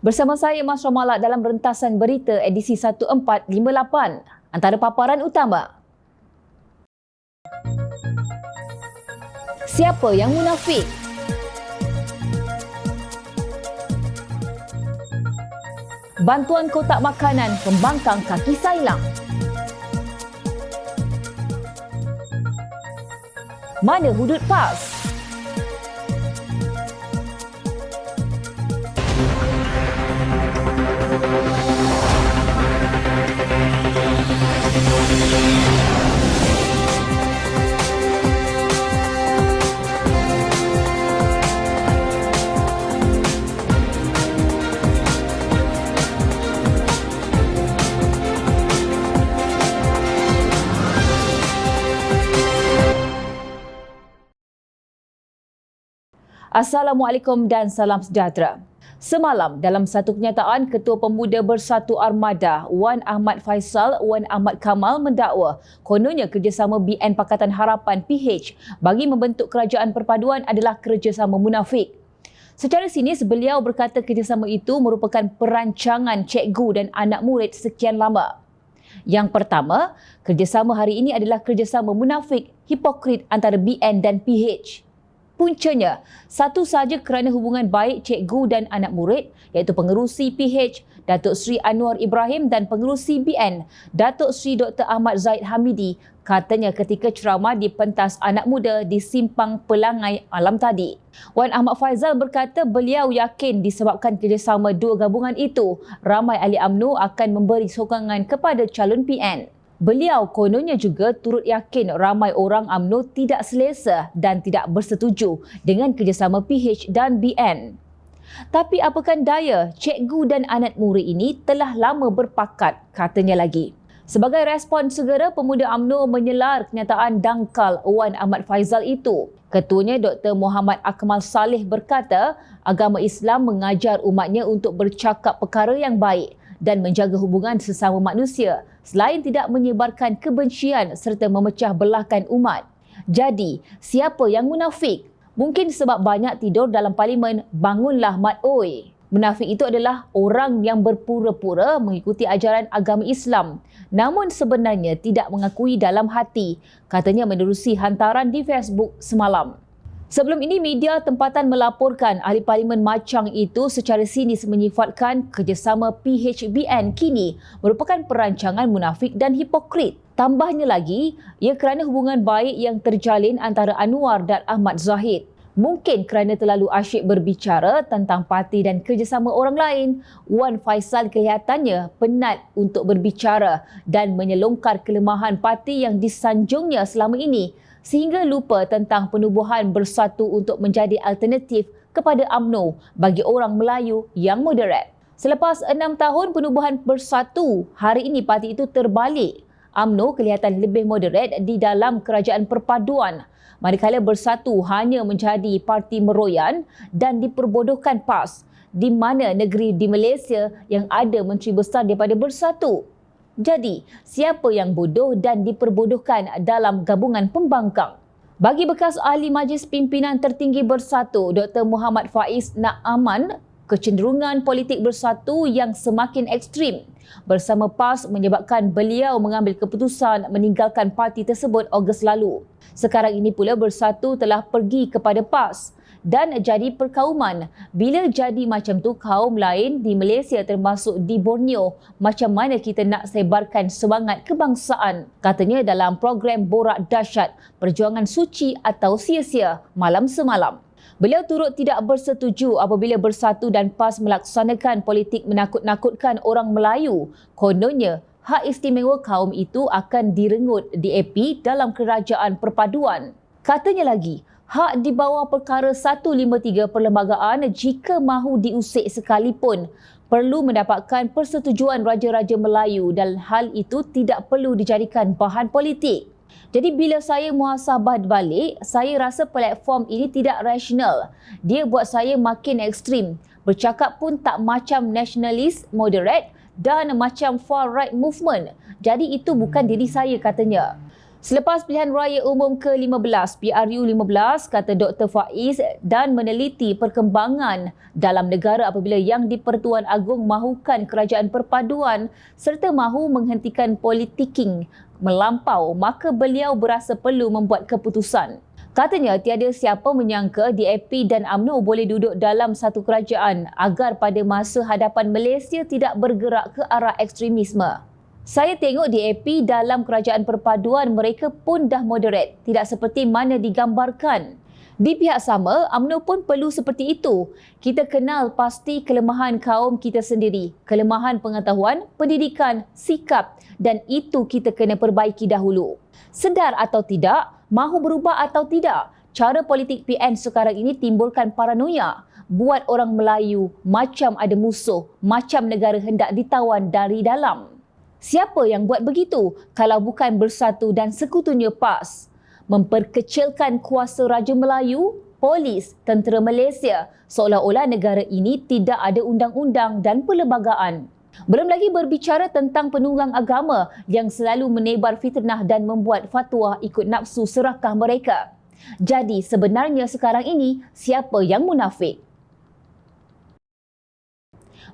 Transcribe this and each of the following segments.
Bersama saya Mas Romalak dalam rentasan berita edisi 1458. Antara paparan utama. Siapa yang munafik? Bantuan kotak makanan pembangkang kaki sailang. Mana hudud PAS? Assalamualaikum dan salam sejahtera. Semalam, dalam satu kenyataan, Ketua Pemuda Bersatu Armada, Wan Ahmad Faisal, Wan Ahmad Kamal mendakwa kononnya kerjasama BN Pakatan Harapan PH bagi membentuk kerajaan perpaduan adalah kerjasama munafik. Secara sinis, beliau berkata kerjasama itu merupakan perancangan cikgu dan anak murid sekian lama. Yang pertama, kerjasama hari ini adalah kerjasama munafik, hipokrit antara BN dan PH. Puncanya, satu sahaja kerana hubungan baik cikgu dan anak murid, iaitu pengerusi PH, Datuk Seri Anwar Ibrahim dan pengerusi BN, Datuk Seri Dr. Ahmad Zahid Hamidi, katanya ketika ceramah di pentas anak muda di Simpang Pelangai malam tadi. Wan Ahmad Faisal berkata beliau yakin disebabkan kerjasama dua gabungan itu, ramai ahli UMNO akan memberi sokongan kepada calon PN. Beliau kononnya juga turut yakin ramai orang UMNO tidak selesa dan tidak bersetuju dengan kerjasama PH dan BN. Tapi apakan daya, cikgu dan anak murid ini telah lama berpakat, katanya lagi. Sebagai respon segera, pemuda UMNO menyelar kenyataan dangkal Wan Ahmad Faisal itu. Ketuanya Dr. Muhammad Akmal Saleh berkata, agama Islam mengajar umatnya untuk bercakap perkara yang baik dan menjaga hubungan sesama manusia selain tidak menyebarkan kebencian serta memecah belahkan umat. Jadi, siapa yang munafik? Mungkin sebab banyak tidur dalam parlimen, bangunlah mat oi. Munafik itu adalah orang yang berpura-pura mengikuti ajaran agama Islam namun sebenarnya tidak mengakui dalam hati, katanya menerusi hantaran di Facebook semalam. Sebelum ini, media tempatan melaporkan ahli parlimen Machang itu secara sinis menyifatkan kerjasama PHBN kini merupakan perancangan munafik dan hipokrit. Tambahnya lagi, ia kerana hubungan baik yang terjalin antara Anwar dan Ahmad Zahid. Mungkin kerana terlalu asyik berbicara tentang parti dan kerjasama orang lain, Wan Faisal kelihatannya penat untuk berbicara dan menyelongkar kelemahan parti yang disanjungnya selama ini, sehingga lupa tentang penubuhan bersatu untuk menjadi alternatif kepada UMNO bagi orang Melayu yang moderat. Selepas 6 tahun penubuhan bersatu, hari ini parti itu terbalik. UMNO kelihatan lebih moderat di dalam kerajaan perpaduan, manakala bersatu hanya menjadi parti meroyan dan diperbodohkan PAS, di mana negeri di Malaysia yang ada menteri besar daripada bersatu. Jadi, siapa yang bodoh dan diperbodohkan dalam gabungan pembangkang? Bagi bekas ahli Majlis Pimpinan Tertinggi Bersatu, Dr. Muhammad Faiz Na'aman, kecenderungan politik bersatu yang semakin ekstrim bersama PAS menyebabkan beliau mengambil keputusan meninggalkan parti tersebut Ogos lalu. Sekarang ini pula bersatu telah pergi kepada PAS dan jadi perkauman. Bila jadi macam tu, kaum lain di Malaysia termasuk di Borneo, macam mana kita nak sebarkan semangat kebangsaan? Katanya dalam program Borak Dahsyat, Perjuangan Suci atau Sia-sia malam semalam. Beliau turut tidak bersetuju apabila bersatu dan PAS melaksanakan politik menakut-nakutkan orang Melayu. Kononnya, hak istimewa kaum itu akan direnggut DAP dalam kerajaan perpaduan. Katanya lagi, hak di bawah perkara 153 perlembagaan jika mahu diusik sekalipun perlu mendapatkan persetujuan Raja-Raja Melayu dan hal itu tidak perlu dijadikan bahan politik. Jadi bila saya muhasabah balik, saya rasa platform ini tidak rasional. Dia buat saya makin ekstrim. Bercakap pun tak macam nasionalis, moderate dan macam far right movement. Jadi itu bukan diri saya, katanya. Selepas pilihan raya umum ke-15, PRU15, kata Dr. Faiz, dan meneliti perkembangan dalam negara apabila Yang di-Pertuan Agong mahukan kerajaan perpaduan serta mahu menghentikan politiking melampau, maka beliau berasa perlu membuat keputusan. Katanya tiada siapa menyangka DAP dan UMNO boleh duduk dalam satu kerajaan agar pada masa hadapan Malaysia tidak bergerak ke arah ekstremisme. Saya tengok DAP dalam kerajaan perpaduan mereka pun dah moderate, tidak seperti mana digambarkan. Di pihak sama, UMNO pun perlu seperti itu. Kita kenal pasti kelemahan kaum kita sendiri, kelemahan pengetahuan, pendidikan, sikap dan itu kita kena perbaiki dahulu. Sedar atau tidak, mahu berubah atau tidak, cara politik PN sekarang ini timbulkan paranoia. Buat orang Melayu macam ada musuh, macam negara hendak ditawan dari dalam. Siapa yang buat begitu kalau bukan Bersatu dan sekutunya PAS? Memperkecilkan kuasa Raja Melayu, polis, tentera Malaysia seolah-olah negara ini tidak ada undang-undang dan perlembagaan. Belum lagi berbicara tentang penunggang agama yang selalu menebar fitnah dan membuat fatwa ikut nafsu serakah mereka. Jadi sebenarnya sekarang ini siapa yang munafik?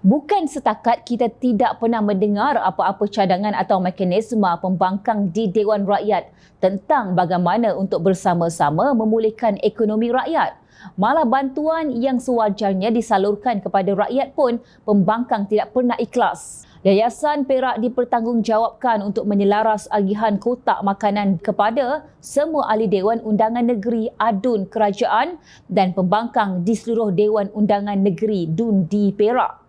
Bukan setakat kita tidak pernah mendengar apa-apa cadangan atau mekanisme pembangkang di Dewan Rakyat tentang bagaimana untuk bersama-sama memulihkan ekonomi rakyat. Malah bantuan yang sewajarnya disalurkan kepada rakyat pun pembangkang tidak pernah ikhlas. Yayasan Perak dipertanggungjawabkan untuk menyelaras agihan kotak makanan kepada semua ahli Dewan Undangan Negeri ADUN Kerajaan dan pembangkang di seluruh Dewan Undangan Negeri DUN di Perak.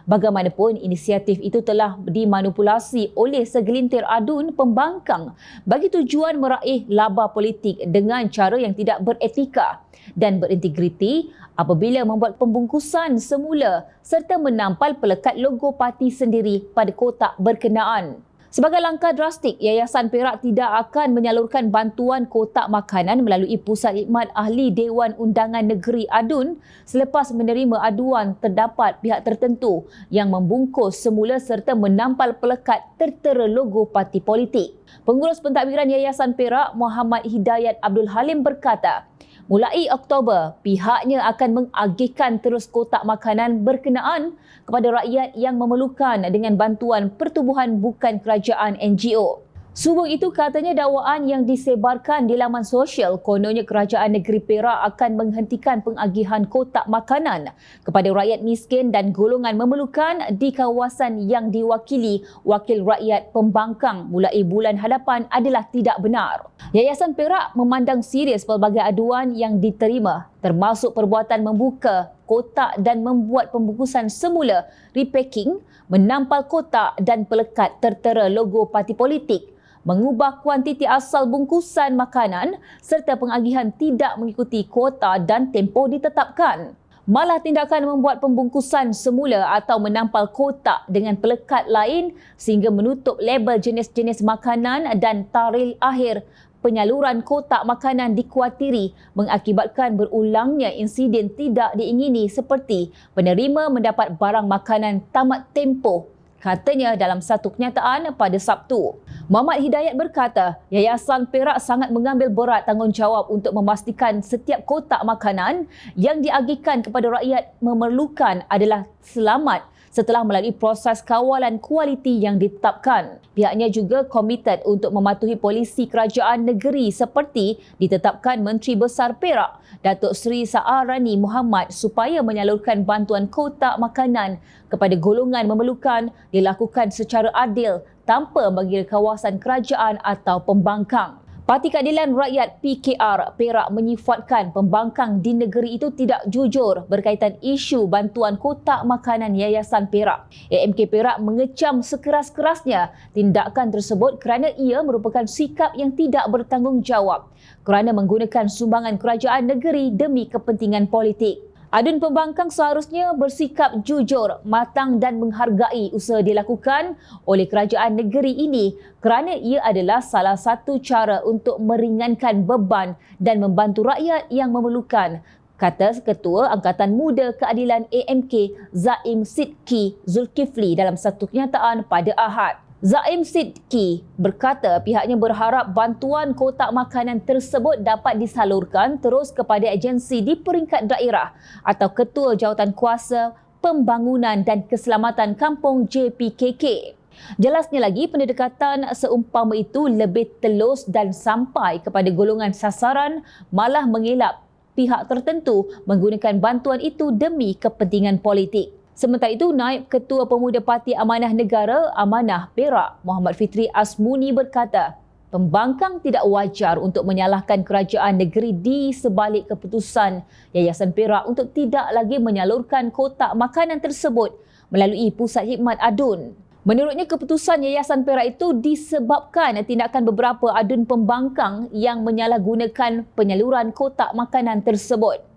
Bagaimanapun, inisiatif itu telah dimanipulasi oleh segelintir adun pembangkang bagi tujuan meraih laba politik dengan cara yang tidak beretika dan berintegriti apabila membuat pembungkusan semula serta menampal pelekat logo parti sendiri pada kotak berkenaan. Sebagai langkah drastik, Yayasan Perak tidak akan menyalurkan bantuan kotak makanan melalui Pusat Khidmat Ahli Dewan Undangan Negeri ADUN selepas menerima aduan terdapat pihak tertentu yang membungkus semula serta menampal pelekat tertera logo parti politik. Pengurus pentadbiran Yayasan Perak, Muhammad Hidayat Abdul Halim berkata, mulai Oktober, pihaknya akan mengagihkan terus kotak makanan berkenaan kepada rakyat yang memerlukan dengan bantuan pertubuhan bukan kerajaan NGO. Subung itu katanya dakwaan yang disebarkan di laman sosial kononnya kerajaan negeri Perak akan menghentikan pengagihan kotak makanan kepada rakyat miskin dan golongan memerlukan di kawasan yang diwakili wakil rakyat pembangkang mulai bulan hadapan adalah tidak benar. Yayasan Perak memandang serius pelbagai aduan yang diterima termasuk perbuatan membuka kotak dan membuat pembungkusan semula, repacking, menampal kotak dan pelekat tertera logo parti politik, mengubah kuantiti asal bungkusan makanan serta pengagihan tidak mengikuti kuota dan tempoh ditetapkan. Malah tindakan membuat pembungkusan semula atau menampal kotak dengan pelekat lain sehingga menutup label jenis-jenis makanan dan tarikh akhir penyaluran kotak makanan dikuatiri mengakibatkan berulangnya insiden tidak diingini seperti penerima mendapat barang makanan tamat tempoh, katanya dalam satu kenyataan pada Sabtu. Muhammad Hidayat berkata, Yayasan Perak sangat mengambil berat tanggungjawab untuk memastikan setiap kotak makanan yang diagihkan kepada rakyat memerlukan adalah selamat setelah melalui proses kawalan kualiti yang ditetapkan. Pihaknya juga komited untuk mematuhi polisi kerajaan negeri seperti ditetapkan Menteri Besar Perak, Datuk Seri Sa'arani Muhammad supaya menyalurkan bantuan kotak makanan kepada golongan memerlukan dilakukan secara adil tanpa mengira kawasan kerajaan atau pembangkang. Parti Keadilan Rakyat PKR Perak menyifatkan pembangkang di negeri itu tidak jujur berkaitan isu bantuan kotak makanan Yayasan Perak. AMK Perak mengecam sekeras-kerasnya tindakan tersebut kerana ia merupakan sikap yang tidak bertanggungjawab kerana menggunakan sumbangan kerajaan negeri demi kepentingan politik. Adun pembangkang seharusnya bersikap jujur, matang dan menghargai usaha dilakukan oleh kerajaan negeri ini kerana ia adalah salah satu cara untuk meringankan beban dan membantu rakyat yang memerlukan, kata Ketua Angkatan Muda Keadilan AMK Zaim Sidki Zulkifli dalam satu kenyataan pada Ahad. Zaim Sidki berkata pihaknya berharap bantuan kotak makanan tersebut dapat disalurkan terus kepada agensi di peringkat daerah atau Ketua Jawatankuasa Pembangunan dan Keselamatan Kampung JPKK. Jelasnya lagi, pendekatan seumpama itu lebih telus dan sampai kepada golongan sasaran, malah mengelak pihak tertentu menggunakan bantuan itu demi kepentingan politik. Sementara itu, Naib Ketua Pemuda Parti Amanah Negara Amanah Perak, Muhammad Fitri Asmuni berkata, pembangkang tidak wajar untuk menyalahkan kerajaan negeri di sebalik keputusan Yayasan Perak untuk tidak lagi menyalurkan kotak makanan tersebut melalui Pusat Khidmat Adun. Menurutnya, keputusan Yayasan Perak itu disebabkan tindakan beberapa adun pembangkang yang menyalahgunakan penyaluran kotak makanan tersebut.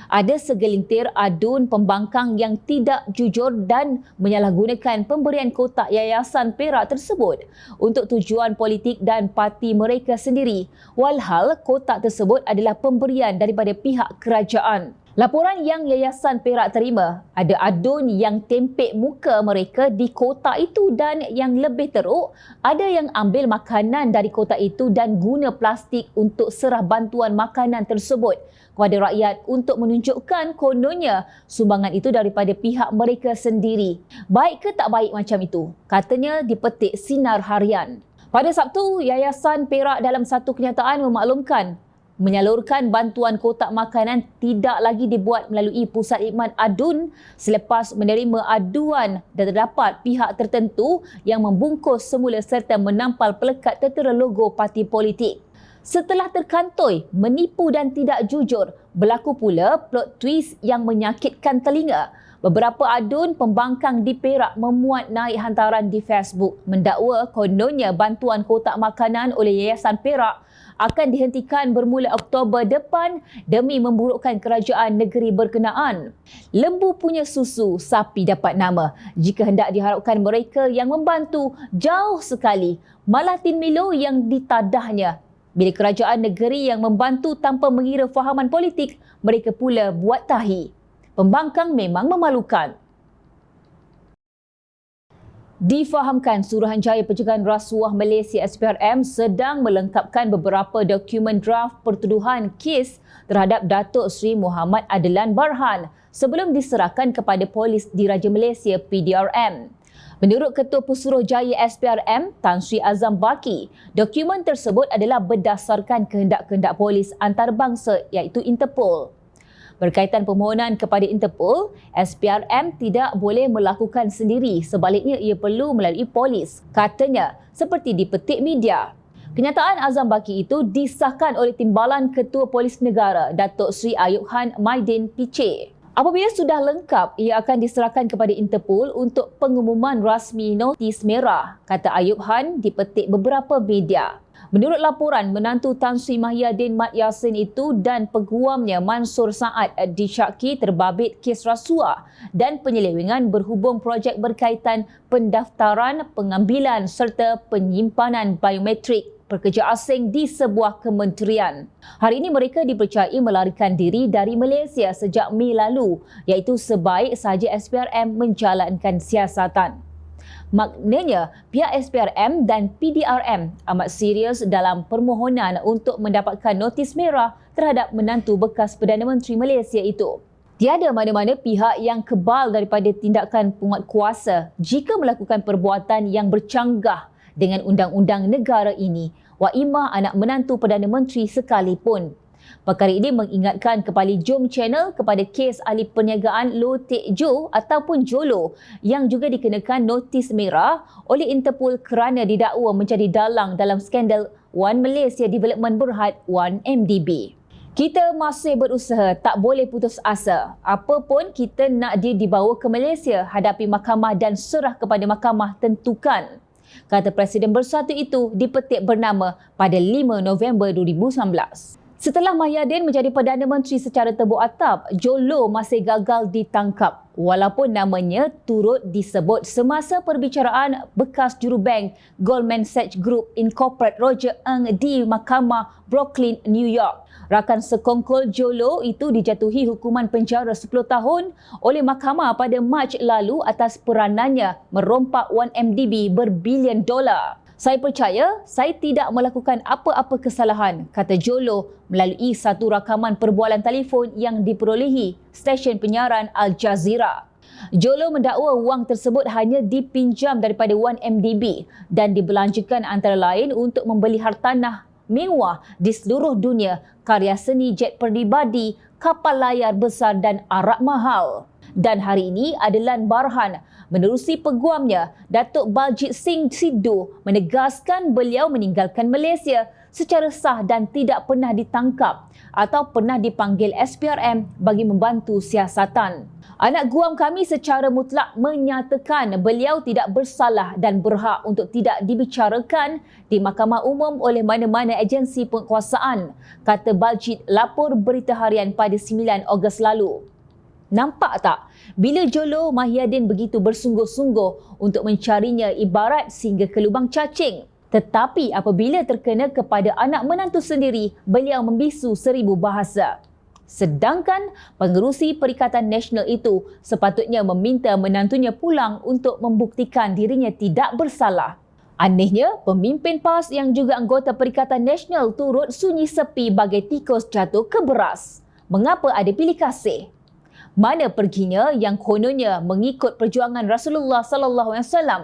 Ada segelintir adun pembangkang yang tidak jujur dan menyalahgunakan pemberian kotak Yayasan Perak tersebut untuk tujuan politik dan parti mereka sendiri, walhal kotak tersebut adalah pemberian daripada pihak kerajaan. Laporan yang Yayasan Perak terima, ada adun yang tempek muka mereka di kotak itu dan yang lebih teruk, ada yang ambil makanan dari kotak itu dan guna plastik untuk serah bantuan makanan tersebut kepada rakyat untuk menunjukkan kononnya sumbangan itu daripada pihak mereka sendiri. Baik ke tak baik macam itu? Katanya dipetik Sinar Harian. Pada Sabtu, Yayasan Perak dalam satu kenyataan memaklumkan menyalurkan bantuan kotak makanan tidak lagi dibuat melalui Pusat Khidmat Adun selepas menerima aduan dan terdapat pihak tertentu yang membungkus semula serta menampal pelekat tertera logo parti politik. Setelah terkantoi menipu dan tidak jujur, berlaku pula plot twist yang menyakitkan telinga. Beberapa adun pembangkang di Perak memuat naik hantaran di Facebook mendakwa kononnya bantuan kotak makanan oleh Yayasan Perak akan dihentikan bermula Oktober depan demi memburukkan kerajaan negeri berkenaan. Lembu punya susu, sapi dapat nama. Jika hendak diharapkan mereka yang membantu jauh sekali, malah Tin Milo yang ditadahnya. Bila kerajaan negeri yang membantu tanpa mengira fahaman politik, mereka pula buat tahi. Pembangkang memang memalukan. Difahamkan Suruhanjaya Pencegahan Rasuah Malaysia SPRM sedang melengkapkan beberapa dokumen draft pertuduhan kes terhadap Datuk Seri Muhammad Adlan Barhan sebelum diserahkan kepada Polis Diraja Malaysia PDRM. Menurut Ketua Pesuruhjaya SPRM, Tan Sri Azam Baki, dokumen tersebut adalah berdasarkan kehendak-kehendak polis antarabangsa iaitu Interpol. Berkaitan permohonan kepada Interpol, SPRM tidak boleh melakukan sendiri, sebaliknya ia perlu melalui polis, katanya, seperti dipetik media. Kenyataan Azam Baki itu disahkan oleh Timbalan Ketua Polis Negara, Datuk Seri Ayub Han Maidin Piche. Apabila sudah lengkap, ia akan diserahkan kepada Interpol untuk pengumuman rasmi notis merah, kata Ayub Han dipetik beberapa media. Menurut laporan, menantu Tan Sri Mahyadin Mat Yassin itu dan peguamnya Mansur Saad disyaki terbabit kes rasuah dan penyelewengan berhubung projek berkaitan pendaftaran, pengambilan serta penyimpanan biometrik pekerja asing di sebuah kementerian. Hari ini mereka dipercayai melarikan diri dari Malaysia sejak Mei lalu, iaitu sebaik sahaja SPRM menjalankan siasatan. Maknanya, pihak SPRM dan PDRM amat serius dalam permohonan untuk mendapatkan notis merah terhadap menantu bekas Perdana Menteri Malaysia itu. Tiada mana-mana pihak yang kebal daripada tindakan penguatkuasa jika melakukan perbuatan yang bercanggah dengan undang-undang negara ini, wa imma anak menantu Perdana Menteri sekalipun. Perkara ini mengingatkan kembali Jom Channel kepada kes ahli perniagaan Loh Teck Jo ataupun Jolo yang juga dikenakan notis merah oleh Interpol kerana didakwa menjadi dalang dalam skandal One Malaysia Development Berhad 1MDB. Kita masih berusaha, tak boleh putus asa. Apa pun kita nak dia dibawa ke Malaysia, hadapi mahkamah dan serah kepada mahkamah tentukan. Kata Presiden Bersatu itu dipetik bernama pada 5 November 2019. Setelah Mahyadin menjadi Perdana Menteri secara tebuk atap, Jolo masih gagal ditangkap walaupun namanya turut disebut semasa perbicaraan bekas jurubank Goldman Sachs Group Incorporated Roger Ng di Mahkamah Brooklyn, New York. Rakan sekongkol Jolo itu dijatuhi hukuman penjara 10 tahun oleh mahkamah pada Mac lalu atas peranannya merompak 1MDB berbilion dolar. Saya percaya saya tidak melakukan apa-apa kesalahan, kata Jolo melalui satu rakaman perbualan telefon yang diperolehi stesen penyiaran Al Jazeera. Jolo mendakwa wang tersebut hanya dipinjam daripada 1MDB dan dibelanjakan antara lain untuk membeli hartanah mewah di seluruh dunia, karya seni jet peribadi, kapal layar besar dan arak mahal. Dan hari ini Adlan Barhan menerusi peguamnya Datuk Baljit Singh Sidhu menegaskan beliau meninggalkan Malaysia secara sah dan tidak pernah ditangkap atau pernah dipanggil SPRM bagi membantu siasatan. Anak guam kami secara mutlak menyatakan beliau tidak bersalah dan berhak untuk tidak dibicarakan di Mahkamah Umum oleh mana-mana agensi penguasaan, kata Baljit lapor Berita Harian pada 9 Ogos lalu. Nampak tak? Bila Jolo Mahyadin begitu bersungguh-sungguh untuk mencarinya ibarat singa ke lubang cacing. Tetapi apabila terkena kepada anak menantu sendiri, beliau membisu 1000 bahasa. Sedangkan pengerusi Perikatan Nasional itu sepatutnya meminta menantunya pulang untuk membuktikan dirinya tidak bersalah. Anehnya, pemimpin PAS yang juga anggota Perikatan Nasional turut sunyi sepi bagai tikus jatuh ke beras. Mengapa ada pilih kasih? Mana perginya yang kononnya mengikut perjuangan Rasulullah sallallahu alaihi wasallam?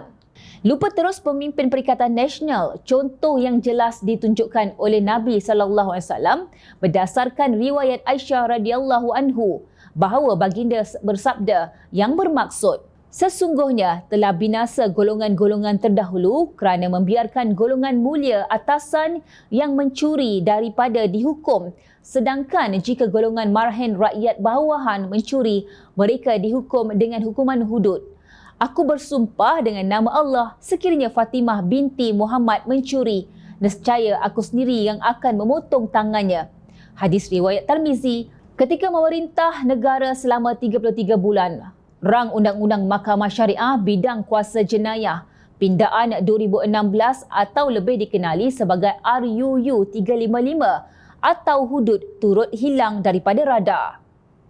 Lupa terus pemimpin Perikatan Nasional, contoh yang jelas ditunjukkan oleh Nabi sallallahu alaihi wasallam berdasarkan riwayat Aisyah radhiyallahu anhu bahawa baginda bersabda yang bermaksud, sesungguhnya telah binasa golongan-golongan terdahulu kerana membiarkan golongan mulia atasan yang mencuri daripada dihukum. Sedangkan jika golongan marhen rakyat bawahan mencuri, mereka dihukum dengan hukuman hudud. Aku bersumpah dengan nama Allah, sekiranya Fatimah binti Muhammad mencuri, nescaya aku sendiri yang akan memotong tangannya. Hadis riwayat Tirmizi. Ketika memerintah negara selama 33 bulan, Rang Undang-Undang Mahkamah Syariah Bidang Kuasa Jenayah Pindaan 2016 atau lebih dikenali sebagai RUU 355 atau hudud turut hilang daripada radar.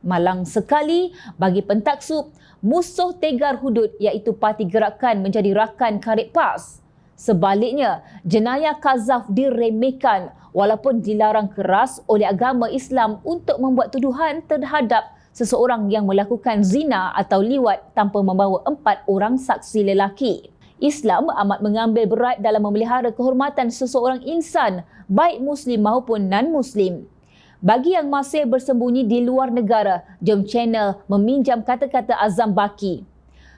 Malang sekali bagi pentaksub, musuh tegar hudud iaitu Parti Gerakan menjadi rakan karib PAS. Sebaliknya, jenayah kazaf diremehkan walaupun dilarang keras oleh agama Islam untuk membuat tuduhan terhadap seseorang yang melakukan zina atau liwat tanpa membawa 4 orang saksi lelaki. Islam amat mengambil berat dalam memelihara kehormatan seseorang insan, baik Muslim maupun non-Muslim. Bagi yang masih bersembunyi di luar negara, jom channel meminjam kata-kata Azam Baki.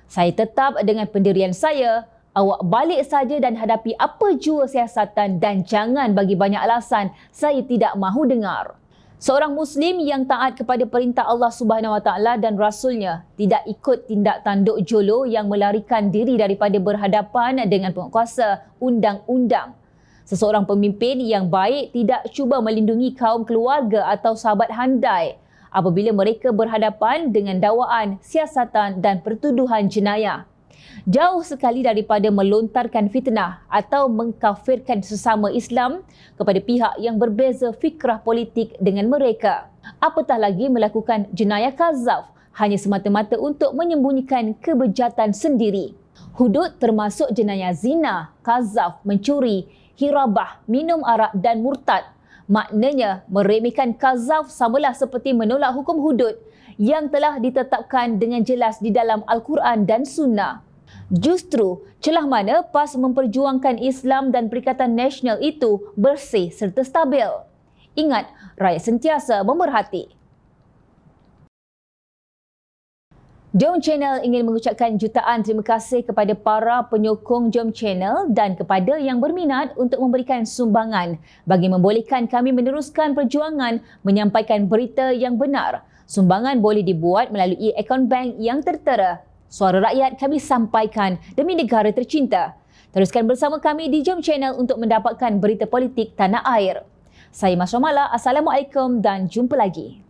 Saya tetap dengan pendirian saya, awak balik saja dan hadapi apa jua siasatan dan jangan bagi banyak alasan saya tidak mahu dengar. Seorang Muslim yang taat kepada perintah Allah Subhanahu Wa Taala dan Rasulnya tidak ikut tindak tanduk Jolo yang melarikan diri daripada berhadapan dengan penguasa undang-undang. Seseorang pemimpin yang baik tidak cuba melindungi kaum keluarga atau sahabat handai apabila mereka berhadapan dengan dakwaan, siasatan dan pertuduhan jenayah. Jauh sekali daripada melontarkan fitnah atau mengkafirkan sesama Islam kepada pihak yang berbeza fikrah politik dengan mereka. Apatah lagi melakukan jenayah kazaf hanya semata-mata untuk menyembunyikan kebejatan sendiri. Hudud termasuk jenayah zina, kazaf, mencuri, hirabah, minum arak dan murtad. Maknanya meremehkan kazaf samalah seperti menolak hukum hudud yang telah ditetapkan dengan jelas di dalam Al-Quran dan Sunnah. Justru, celah mana PAS memperjuangkan Islam dan Perikatan Nasional itu bersih serta stabil. Ingat, rakyat sentiasa memerhati. Jom Channel ingin mengucapkan jutaan terima kasih kepada para penyokong Jom Channel dan kepada yang berminat untuk memberikan sumbangan bagi membolehkan kami meneruskan perjuangan menyampaikan berita yang benar. Sumbangan boleh dibuat melalui akaun bank yang tertera. Suara rakyat kami sampaikan demi negara tercinta. Teruskan bersama kami di Jom Channel untuk mendapatkan berita politik tanah air. Saya Masya Mala, Assalamualaikum dan jumpa lagi.